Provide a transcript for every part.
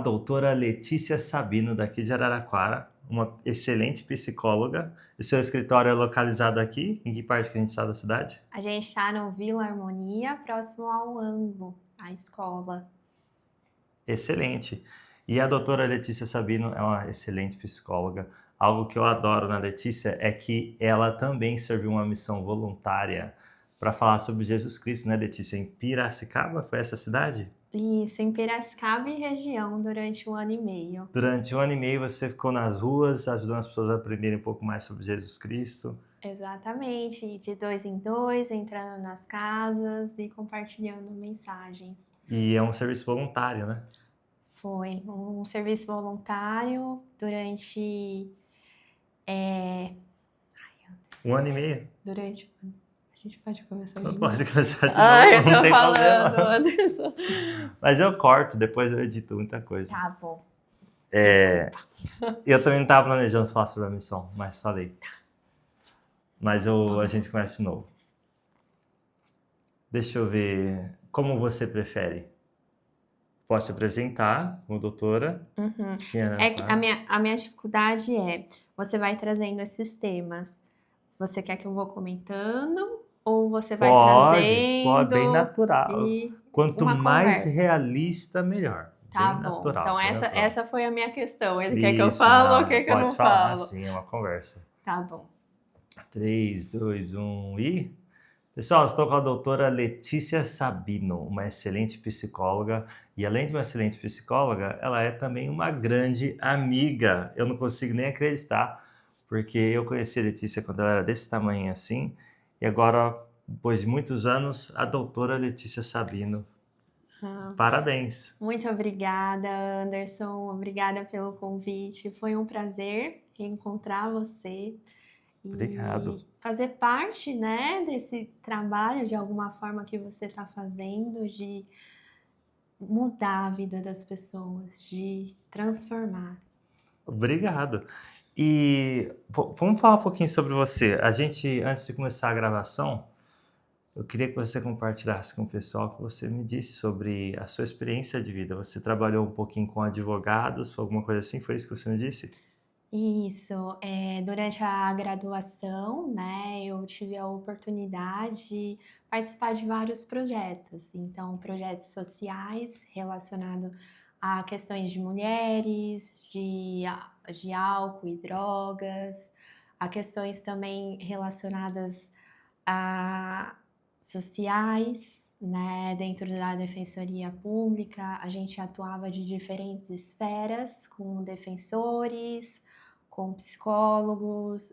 A doutora Letícia Sabino, daqui de Araraquara, uma excelente psicóloga. E seu escritório é localizado aqui? Em que parte que a gente está da cidade? A gente está no Vila Harmonia, próximo ao Anglo, a escola. Excelente. E a doutora Letícia Sabino é uma excelente psicóloga. Algo que eu adoro na Letícia é que ela também serviu uma missão voluntária para falar sobre Jesus Cristo, né, Letícia? Em Piracicaba, foi essa cidade? Isso, em Piracicaba e região, durante 1 ano e meio. Durante 1 ano e meio você ficou nas ruas, ajudando as pessoas a aprenderem um pouco mais sobre Jesus Cristo. Exatamente, de 2 em 2, entrando nas casas e compartilhando mensagens. E é um serviço voluntário, né? Foi um serviço voluntário durante... 1 ano e meio. Durante... A gente pode começar de Não novo? pode começar de Ai, novo, eu não tô tem falando, problema. Anderson. Mas eu corto, depois eu edito muita coisa. Tá bom, É, desculpa. eu também não estava planejando falar sobre a missão, mas falei. Mas a gente começa de novo. Deixa eu ver. Como você prefere? Posso te apresentar como doutora? Uhum. Quem era É que a minha dificuldade é, você vai trazendo esses temas. Você quer que eu vou comentando ou você vai Pode, bem trazendo natural. e Quanto uma mais conversa? realista, melhor. Tá Bem bom. natural, Então bem essa natural. essa foi a minha questão. Ele quer que eu Isso, falo ou não, quer que eu pode não falar, falo? sim, é uma conversa. Tá bom. 3, 2, 1 e... Pessoal, estou com a doutora Letícia Sabino, uma excelente psicóloga. E além de uma excelente psicóloga, ela é também uma grande amiga. Eu não consigo nem acreditar, porque eu conheci a Letícia quando ela era desse tamanho assim. E agora, depois de muitos anos, a doutora Letícia Sabino. Ah, Parabéns. muito obrigada, Anderson. Obrigada pelo convite. Foi um prazer encontrar você Obrigado. e fazer parte, né, desse trabalho de alguma forma que você está fazendo de mudar a vida das pessoas, de transformar. Obrigado. E vamos falar um pouquinho sobre você. A gente, antes de começar a gravação, eu queria que você compartilhasse com o pessoal, que você me disse sobre a sua experiência de vida. Você trabalhou um pouquinho com advogados, alguma coisa assim? Foi isso que você me disse? Isso, durante a graduação, né, eu tive a oportunidade de participar de vários projetos. Então, projetos sociais relacionados a questões de mulheres, de álcool e drogas, a questões também relacionadas a sociais, né, dentro da Defensoria Pública. A gente atuava de diferentes esferas, com defensores, com psicólogos,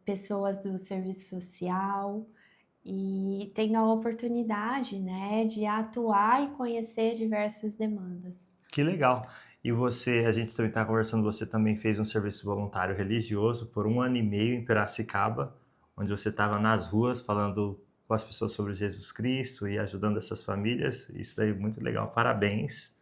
pessoas do serviço social e tendo a oportunidade, né, de atuar e conhecer diversas demandas. Que legal. E você, a gente também está conversando, você também fez um serviço voluntário religioso por 1 ano e meio em Piracicaba, onde você estava nas ruas falando com as pessoas sobre Jesus Cristo e ajudando essas famílias. Isso daí é muito legal. Parabéns.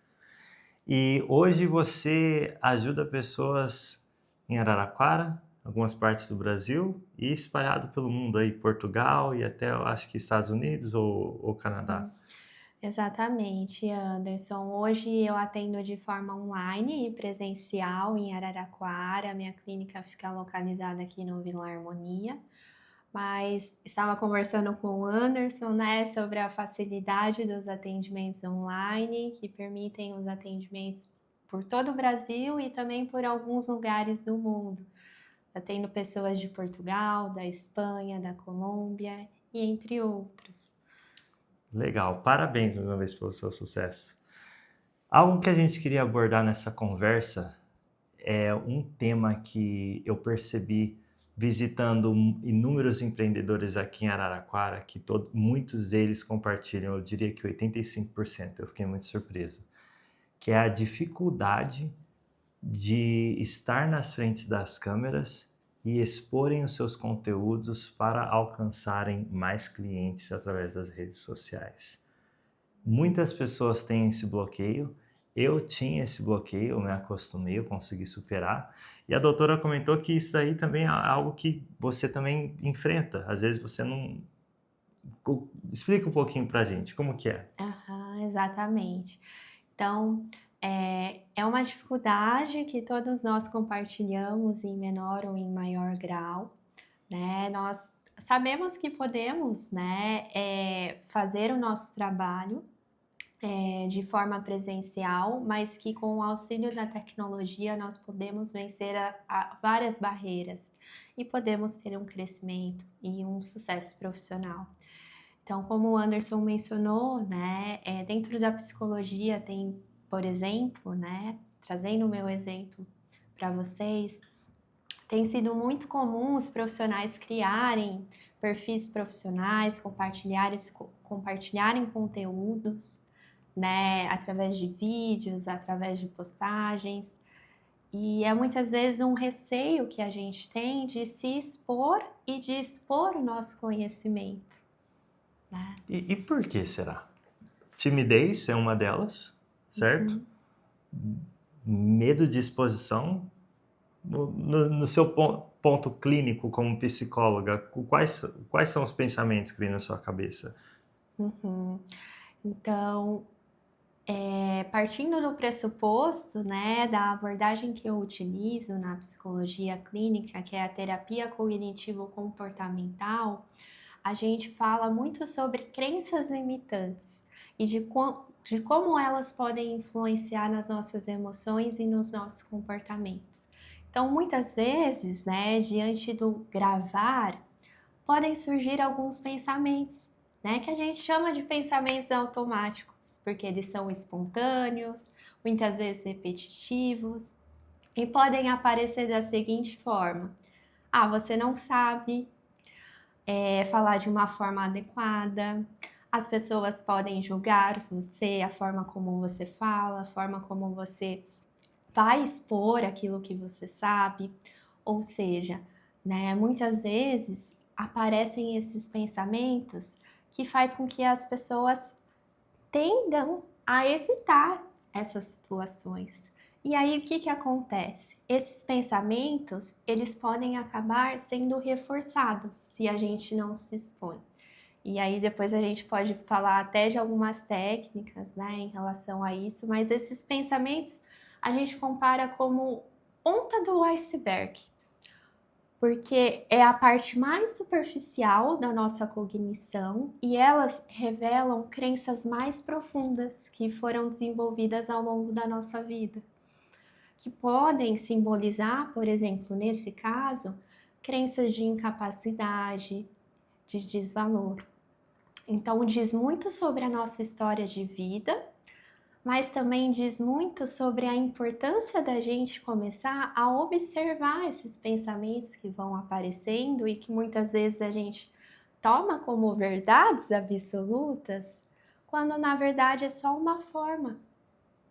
E hoje você ajuda pessoas em Araraquara, algumas partes do Brasil e espalhado pelo mundo aí, Portugal e até eu acho que Estados Unidos ou Canadá. Exatamente, Anderson. Hoje eu atendo de forma online e presencial em Araraquara. Minha clínica fica localizada aqui no Vila Harmonia. Mas estava conversando com o Anderson, né, sobre a facilidade dos atendimentos online, que permitem os atendimentos por todo o Brasil e também por alguns lugares do mundo. Atendo pessoas de Portugal, da Espanha, da Colômbia e entre outros. Legal, parabéns mais uma vez pelo seu sucesso. Algo que a gente queria abordar nessa conversa é um tema que eu percebi visitando inúmeros empreendedores aqui em Araraquara, que muitos deles compartilham, eu diria que 85%, eu fiquei muito surpreso, que é a dificuldade de estar nas frentes das câmeras e exporem os seus conteúdos para alcançarem mais clientes através das redes sociais. Muitas pessoas têm esse bloqueio. Eu tinha esse bloqueio, eu me acostumei, eu consegui superar. E a doutora comentou que isso daí também é algo que você também enfrenta. Às vezes você não... Explica um pouquinho pra gente, como que é? Aham, exatamente. Então, É uma dificuldade que todos nós compartilhamos em menor ou em maior grau, né? Nós sabemos que podemos, né, fazer o nosso trabalho de forma presencial, mas que com o auxílio da tecnologia nós podemos vencer várias barreiras e podemos ter um crescimento e um sucesso profissional. Então, como o Anderson mencionou, né, dentro da psicologia tem, por exemplo, né, trazendo o meu exemplo para vocês, tem sido muito comum os profissionais criarem perfis profissionais, compartilharem conteúdos, né, através de vídeos, através de postagens. E é muitas vezes um receio que a gente tem de se expor e de expor o nosso conhecimento, né? E por que será? Timidez é uma delas, certo? Medo de exposição. No seu ponto clínico como psicóloga, quais são os pensamentos que vêm na sua cabeça? Então, partindo do pressuposto, né, da abordagem que eu utilizo na psicologia clínica, que é a terapia cognitivo-comportamental, a gente fala muito sobre crenças limitantes e de como elas podem influenciar nas nossas emoções e nos nossos comportamentos. Então, muitas vezes, né, diante do gravar, podem surgir alguns pensamentos, né, que a gente chama de pensamentos automáticos, porque eles são espontâneos, muitas vezes repetitivos, e podem aparecer da seguinte forma: ah, você não sabe falar de uma forma adequada, as pessoas podem julgar você, a forma como você fala, a forma como você vai expor aquilo que você sabe, ou seja, né, muitas vezes aparecem esses pensamentos que faz com que as pessoas tendam a evitar essas situações. E aí o que acontece? Esses pensamentos, eles podem acabar sendo reforçados se a gente não se expõe. E aí depois a gente pode falar até de algumas técnicas, né, em relação a isso, mas esses pensamentos a gente compara como ponta do iceberg, porque é a parte mais superficial da nossa cognição e elas revelam crenças mais profundas que foram desenvolvidas ao longo da nossa vida, que podem simbolizar, por exemplo, nesse caso, crenças de incapacidade, de desvalor. Então, diz muito sobre a nossa história de vida, mas também diz muito sobre a importância da gente começar a observar esses pensamentos que vão aparecendo e que muitas vezes a gente toma como verdades absolutas, quando na verdade é só uma forma,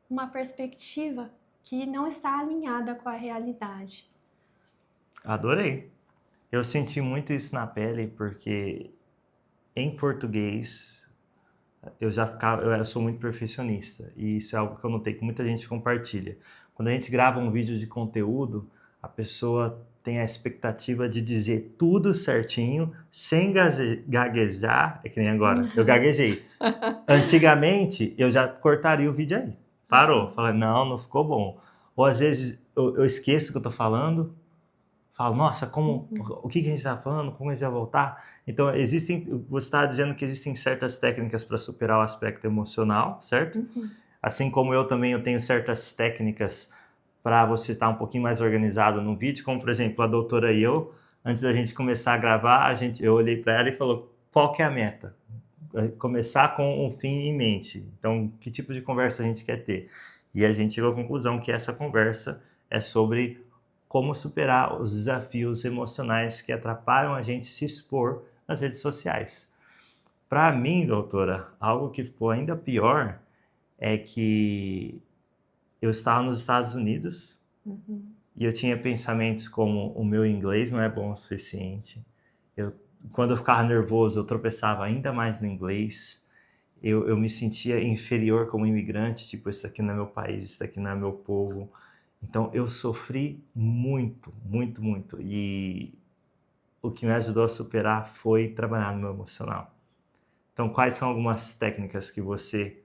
uma perspectiva que não está alinhada com a realidade. Adorei. Eu senti muito isso na pele porque em português eu sou muito perfeccionista e isso é algo que eu notei que muita gente compartilha. Quando a gente grava um vídeo de conteúdo, a pessoa tem a expectativa de dizer tudo certinho, sem gaguejar, é que nem agora, eu gaguejei. Antigamente, eu já cortaria o vídeo aí. Parou. Falei, não ficou bom. Ou às vezes eu esqueço o que eu tô falando, falo, nossa, o que a gente está falando, como a gente vai voltar? Então, você está dizendo que existem certas técnicas para superar o aspecto emocional, certo? Assim como eu também eu tenho certas técnicas para você estar um pouquinho mais organizado no vídeo, como por exemplo a doutora e eu, antes da gente começar a gravar, eu olhei para ela e falou, qual que é a meta? Começar com um fim em mente. Então, que tipo de conversa a gente quer ter? E a gente chegou à conclusão que essa conversa é sobre como superar os desafios emocionais que atrapalham a gente se expor nas redes sociais. Para mim, doutora, algo que ficou ainda pior é que eu estava nos Estados Unidos e eu tinha pensamentos como o meu inglês não é bom o suficiente. Quando eu ficava nervoso, eu tropeçava ainda mais no inglês. Eu me sentia inferior como imigrante, tipo, isso aqui não é meu país, isso aqui não é meu povo. Então eu sofri muito, muito, muito. E o que me ajudou a superar foi trabalhar no meu emocional. Então, quais são algumas técnicas que você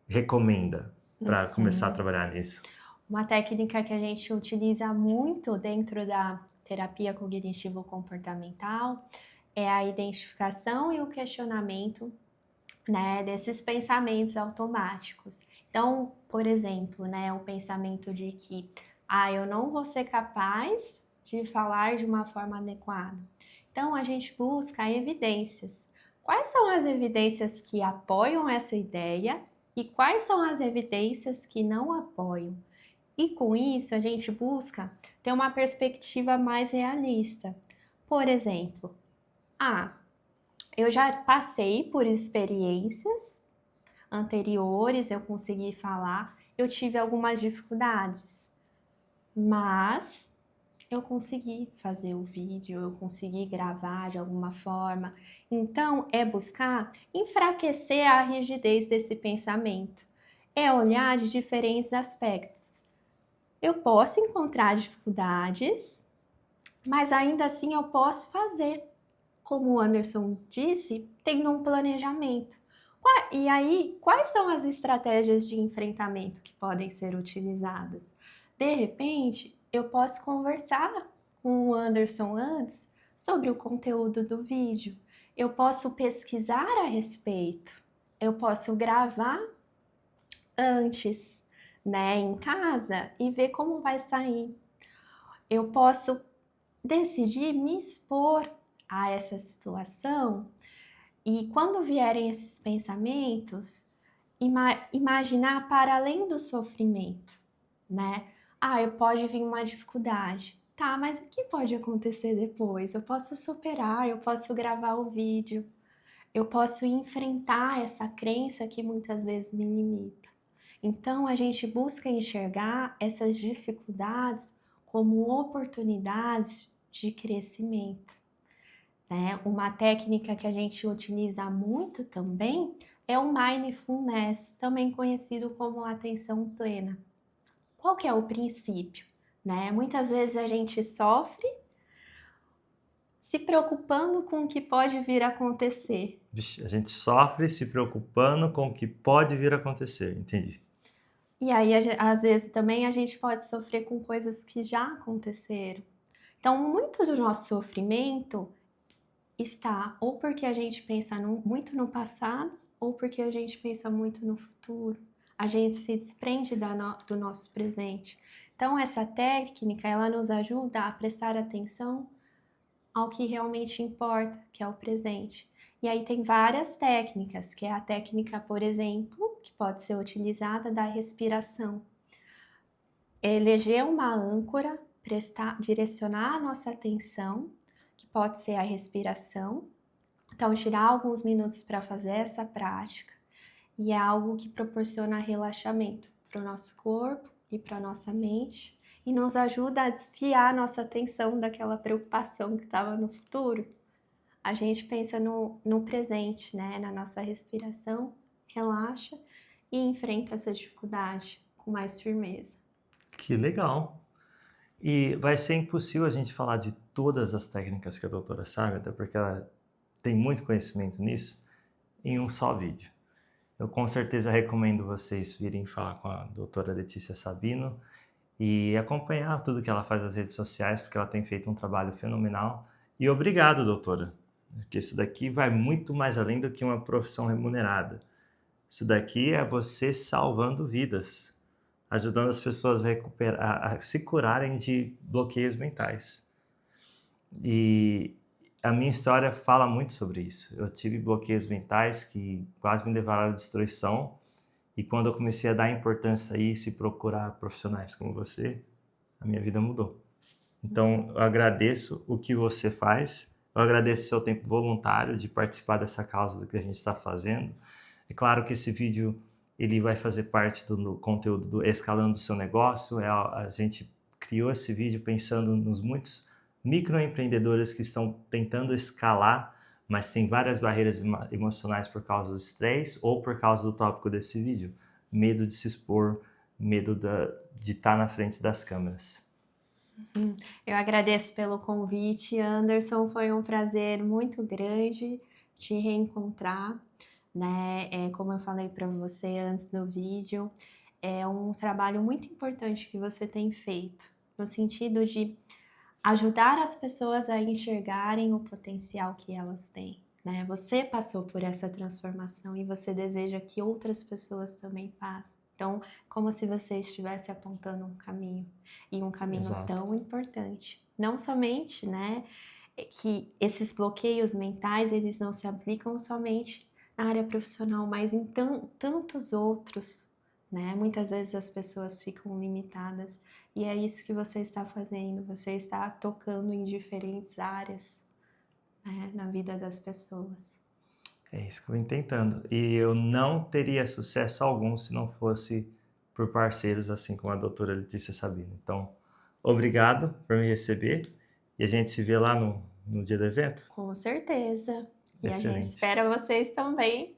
recomenda? para começar a Uhum. trabalhar nisso? Uma técnica que a gente utiliza muito dentro da terapia cognitivo-comportamental é a identificação e o questionamento, né, desses pensamentos automáticos. Então, por exemplo, né, o pensamento de que, eu não vou ser capaz de falar de uma forma adequada. Então, a gente busca evidências. Quais são as evidências que apoiam essa ideia e quais são as evidências que não apoiam? E com isso, a gente busca ter uma perspectiva mais realista. Por exemplo, ah, eu já passei por experiências anteriores, eu consegui falar, eu tive algumas dificuldades, mas eu consegui fazer o vídeo, eu consegui gravar de alguma forma. Então, é buscar enfraquecer a rigidez desse pensamento, é olhar de diferentes aspectos. Eu posso encontrar dificuldades, mas ainda assim eu posso fazer. Como o Anderson disse, tem um planejamento. E aí, quais são as estratégias de enfrentamento que podem ser utilizadas? De repente, eu posso conversar com o Anderson antes sobre o conteúdo do vídeo. Eu posso pesquisar a respeito. Eu posso gravar antes, né, em casa e ver como vai sair. Eu posso decidir me expor a essa situação e quando vierem esses pensamentos, imaginar para além do sofrimento, né? Eu pode vir uma dificuldade. Tá, mas o que pode acontecer depois? Eu posso superar, eu posso gravar o vídeo, eu posso enfrentar essa crença que muitas vezes me limita. Então, a gente busca enxergar essas dificuldades como oportunidades de crescimento, né? Uma técnica que a gente utiliza muito também é o mindfulness, também conhecido como atenção plena. Qual que é o princípio, né? Muitas vezes a gente sofre se preocupando com o que pode vir a acontecer. Vixe, a gente sofre se preocupando com o que pode vir a acontecer, entendi. E aí, às vezes, também a gente pode sofrer com coisas que já aconteceram. Então, muito do nosso sofrimento está ou porque a gente pensa muito no passado ou porque a gente pensa muito no futuro. A gente se desprende do nosso presente. Então, essa técnica, ela nos ajuda a prestar atenção ao que realmente importa, que é o presente. E aí tem várias técnicas, que é a técnica, por exemplo, que pode ser utilizada da respiração. Eleger uma âncora, direcionar a nossa atenção, que pode ser a respiração. Então, tirar alguns minutos para fazer essa prática e é algo que proporciona relaxamento para o nosso corpo e para a nossa mente e nos ajuda a desviar a nossa atenção daquela preocupação que estava no futuro. A gente pensa no presente, né? Na nossa respiração, relaxa e enfrenta essa dificuldade com mais firmeza. Que legal! E vai ser impossível a gente falar de todas as técnicas que a doutora sabe, até porque ela tem muito conhecimento nisso, em um só vídeo. Eu com certeza recomendo vocês virem falar com a doutora Letícia Sabino e acompanhar tudo que ela faz nas redes sociais, porque ela tem feito um trabalho fenomenal. E obrigado, doutora, porque isso daqui vai muito mais além do que uma profissão remunerada. Isso daqui é você salvando vidas, ajudando as pessoas a recuperar, a se curarem de bloqueios mentais. E a minha história fala muito sobre isso. Eu tive bloqueios mentais que quase me levaram à destruição. E quando eu comecei a dar importância a isso e procurar profissionais como você, a minha vida mudou. Então, eu agradeço o que você faz, eu agradeço o seu tempo voluntário de participar dessa causa do que a gente está fazendo. É claro que esse vídeo ele vai fazer parte do conteúdo do Escalando o Seu Negócio. A gente criou esse vídeo pensando nos muitos microempreendedores que estão tentando escalar, mas tem várias barreiras emocionais por causa do estresse ou por causa do tópico desse vídeo. Medo de se expor, medo de estar na frente das câmeras. Eu agradeço pelo convite, Anderson. Foi um prazer muito grande te reencontrar, né? Como eu falei para você antes do vídeo, é um trabalho muito importante que você tem feito, no sentido de ajudar as pessoas a enxergarem o potencial que elas têm, né. Você passou por essa transformação e você deseja que outras pessoas também passem. Então, como se você estivesse apontando um caminho, e um caminho Exato. tão importante. Não somente, né, que esses bloqueios mentais, eles não se aplicam somente na área profissional, mas em tantos outros, né. Muitas vezes as pessoas ficam limitadas e é isso que você está fazendo, você está tocando em diferentes áreas, né, na vida das pessoas. É isso que eu vim tentando. E eu não teria sucesso algum se não fosse por parceiros assim como a doutora Letícia Sabino. Então, obrigado por me receber e a gente se vê lá no dia do evento. Com certeza. E a gente Excelente. espera vocês também.